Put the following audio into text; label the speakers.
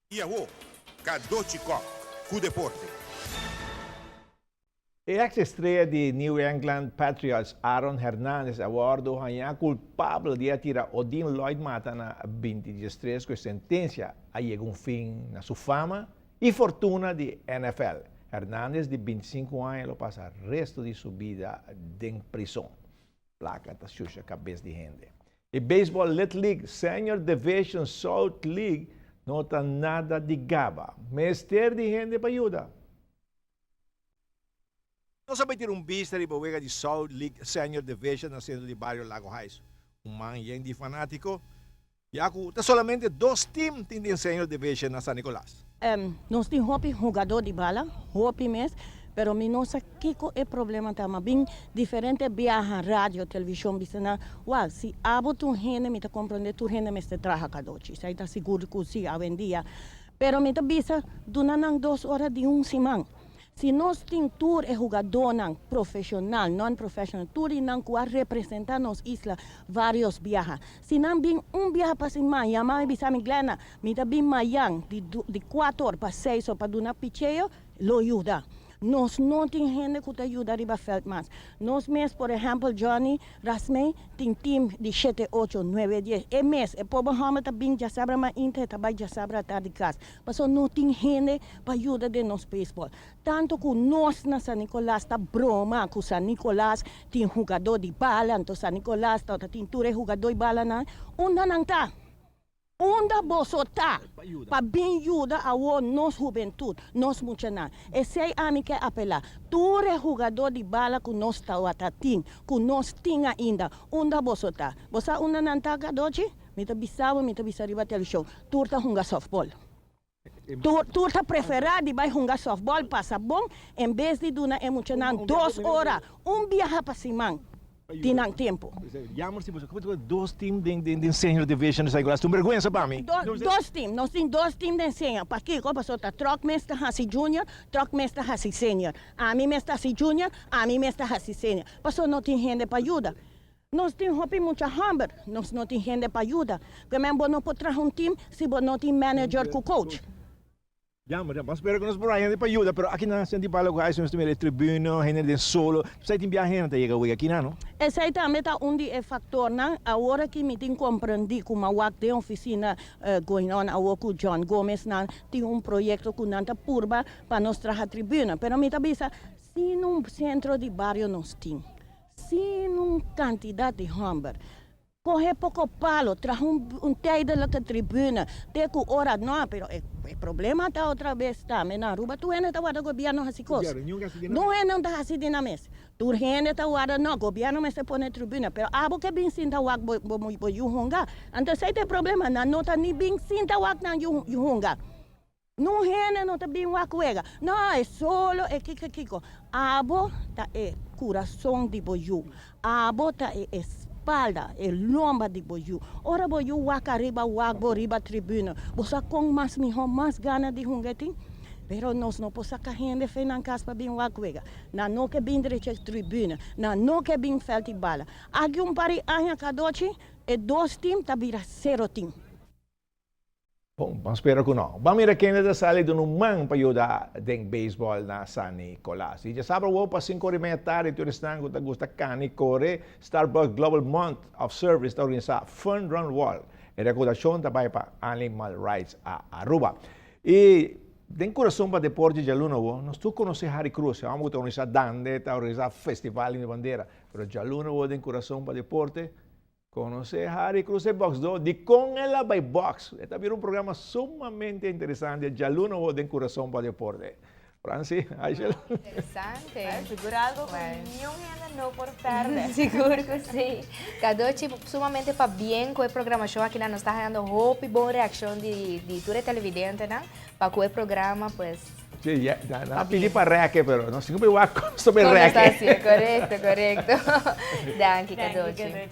Speaker 1: Iawo, Cadochi Kock, com Deporte.
Speaker 2: Ex-estreia de New England Patriots, Aaron Hernandez, abordo ganha culpável de atirar Odin Lloyd Mata na 23 com sentença a um fim na sua fama e fortuna de NFL. Hernandez, de 25 anos, passa o resto de sua vida em prisão. Placa da xuxa cabeça de gente. E Baseball Little League Senior Division South League não tem nada de gaba. Mestre de gente para ajudar. Não sabe ter vista de boega de South League Senior Division na centro de Barrio Lago Heights. Man de fanático. E ako, solamente 2 teams tem Senior Division na San Nicolás.
Speaker 3: Nós temos jogador de bala, mes, pero mi não sei que é problema também bem diferente viaja rádio, televisão, bisana. Uau, se abo tu gente me tá compreender tu gente me está traja Cadochi, sai tá seguro que se a vendia. Pero me tá bisa dunanang 2 horas de semana. Se nós temos tour é jogador profissional, não profissional, tour e não que representar nos isla vários viajes. Se não vem viaje para cima, e a mãe bisa me glena, me tá bem mayang de 4 horas para 6 horas para donar picheio, lo ajuda. Nós não temos gente que ajuda a felt mais. Nós mesmos, por exemplo, Johnny, Rasmei, tem time de 7, 8, 9, 10. É mês, é povo Rama também já sabe, mas inte também já sabe a tarde de casa. Mas não tem gente para ajudar de nós beisebol. Tanto que nós na San Nicolás está broma, que San Nicolás tem jogador de bala, então San Nicolás tem tour jogador de bala, não está. Onda bosota para bem ajuda a nossa juventude, nós muchanan. Esse é a mim que apelar. Tu é jogador de bala que nós está atatim, que nós tinha ainda. Onda bosota. Você onda não está Cadochi? Me tá bisava riba televisão. Tu tá jogar softball. Tu tá preferado vai jogar softball passa bom, em vez de duna é muchanan 2 horas, viaje para cima. Tinang tempo.
Speaker 2: Jammer se você como 2 teams de senior division na Nicolás. Tu vergonha para mim?
Speaker 3: 2 teams, nós temos 2 teams de senior. Para que como passou tá troc mestre hasi junior, troc mestre hasi senior. A mim mestre hasi junior, a mim mestre hasi senior. Passou não tem gente para ajuda. Nós temos muita hammer, nós não tem gente para ajuda. Como não pode trazer time se não tem manager com coach.
Speaker 2: Jammer, mas espero que nós por aí para ajuda, pero aqui na Santi Palo Guys nós temos tribuna, gente de solo. Você tem viagem até chegar aqui não?
Speaker 3: Esse aí também tá fator não. Agora que me tem compreendi como a work de oficina going on a com John Gomes não tem projeto que não tá purba para nós trazer tribuna, pero me tá bisa se num centro de barrio nós tem, se num quantidade de hammer. Corre pouco palo, traz teide lá da tribuna, tem que hora não, pero o problema tá outra vez tá, mas na rua tu ainda tá o governo assim coisa. Não é não tá assim dinâmico. Tu ainda tá o não, governo mas se põe na tribuna, pero abo que bem sinta o bo yuhunga. Então se tem problema, não tá nem bem sinta o na yuhunga. Não é não tá bem o cuega. Não, é solo é kiko. Abo tá é coração de boyu. Abo tá é espalda, é lomba de boyu. Ora boyu waka riba riba tribuna. Você com mais gana de hungeting. Pero nós não podemos sacar gente feina casa para bem wakwega. Na não que bem direito tribuna, na não que bem felti bala. Aqui pari anya Cadochi e 2 teams tá vira 0 team.
Speaker 2: Bom, vamos esperar que não. Vamos ver quem está saindo de man para ajudar em beisebol na San Nicolás. E já sabe, o para 5 horas e meia tarde, tu estás com gusta cani corre, Starbucks Global Month of Service está organizando Fun Run Wall. E recordação também para Animal Rights a Aruba. E em coração para Deporte de Jaluno, nós tu conhece Harry Cruz, vamos organizar dande, está organizar festival de bandeira, pero Jaluno em coração para Deporte. Conoce Harry Cruz Box 2 de Con ela by Box. Este é um programa sumamente interessante. Já luno de coração para deporte. Francis, Aishel.
Speaker 4: Interessante. Seguro algo que nenhuma não por perder. Seguro que sim. Cadochi sumamente para bem com a programação aqui nós está dando hope e boa reação de toda televidente, né? Para com o programa, pues.
Speaker 2: Sí, ya, no pedí para reque, pero no sé cómo igual sobre reque.
Speaker 4: Correcto. Danke, Cadochi.